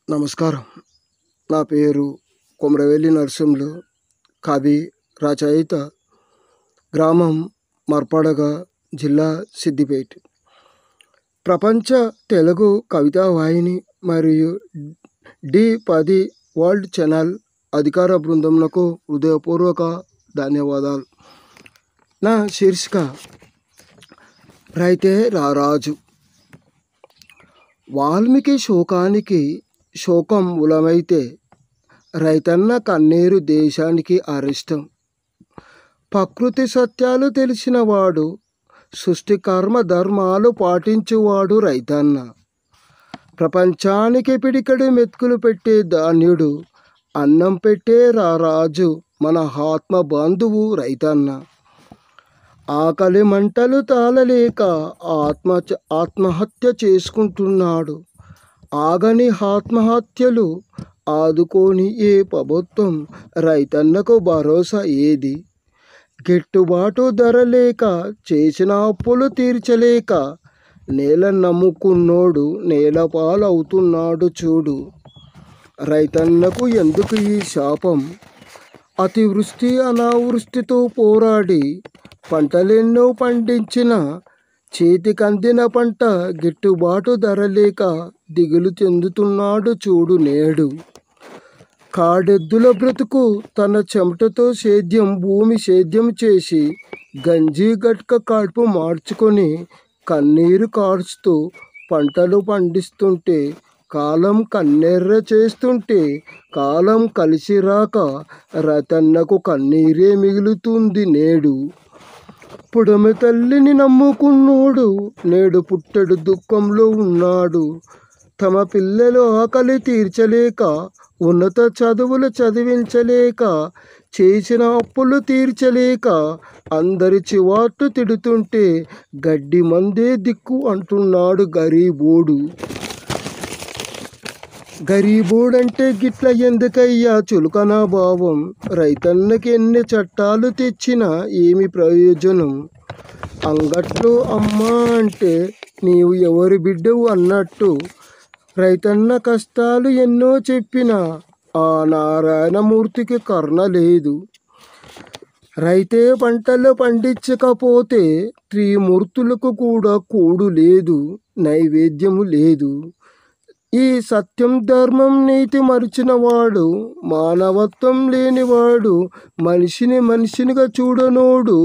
నమస్కారం. నా పేరు కొమరవెల్లి నరసింహులు. కవి, రచయిత. గ్రామం మర్పడగ, జిల్లా సిద్దిపేట. ప్రపంచ తెలుగు కవితా వాహిని మరియు D10 వరల్డ్ ఛానల్ అధికార బృందంకు హృదయపూర్వక ధన్యవాదాలు. నా శీర్షిక రైతే రారాజు. వాల్మీకి శోకానికి శోకం మూలమైతే రైతన్న కన్నీరు దేశానికి అరిష్టం. ప్రకృతి సత్యాలు తెలిసినవాడు, సృష్టి కర్మ ధర్మాలు పాటించువాడు రైతన్న. ప్రపంచానికి పిడికెడు మెతుకులు పెట్టే ధాన్యుడు, అన్నం పెట్టే రారాజు మన ఆత్మ బంధువు రైతన్న. ఆకలి మంటలు తాళలేక ఆత్మహత్య చేసుకుంటున్నాడు. ఆగని ఆత్మహత్యలు ఆదుకోని ఏ ప్రభుత్వం, రైతన్నకు భరోసా ఏది? గిట్టుబాటు ధర లేక, చేసిన అప్పులు తీర్చలేక, నేల నమ్ముకున్నోడు నేలపాలవుతున్నాడు చూడు. రైతన్నకు ఎందుకు ఈ శాపం? అతివృష్టి అనావృష్టితో పోరాడి పంటలెన్నో పండించిన, చేతికందిన పంట గిట్టుబాటు ధర లేక దిగులు చెందుతున్నాడు చూడు నేడు. కాడెద్దుల బ్రతుకు తన చెమటతో భూమి సేద్యం చేసి, గంజి గట్క కడుపు మార్చుకొని కన్నీరు కార్చుతూ పంటలు పండిస్తుంటే, కాలం కన్నెర్ర చేస్తుంటే, కాలం కలిసి రాక రైతన్నకు కన్నీరే మిగులుతుంది నేడు. పుడమి తల్లిని నమ్ముకున్నోడు నేడు పుట్టెడు దుఃఖంలో ఉన్నాడు. తమ పిల్లలు ఆకలి తీర్చలేక, ఉన్నత చదువులు చదివించలేక, చేసిన అప్పులు తీర్చలేక, అందరి చివాట్లు తిడుతుంటే గడ్డి మందే దిక్కు అంటున్నాడు గరీబోడు. గరీబోడంటే గిట్ల ఎందుకయ్యా చులకన భావం? రైతన్నకి ఎన్ని చట్టాలు తెచ్చినా ఏమి ప్రయోజనం? అంగట్లో అమ్మా అంటే నీవు ఎవరి బిడ్డవు అన్నట్టు, రైతన్న కష్టాలు ఎన్నో చెప్పినా ఆ నారాయణమూర్తికి కరుణ లేదు. రైతే పంటలు పండించకపోతే త్రిమూర్తులకు కూడా కూడు లేదు, నైవేద్యము లేదు. ఈ సత్యం ధర్మం నీతి మరిచినవాడు, మానవత్వం లేనివాడు, మనిషిని మనిషినిగా చూడనోడు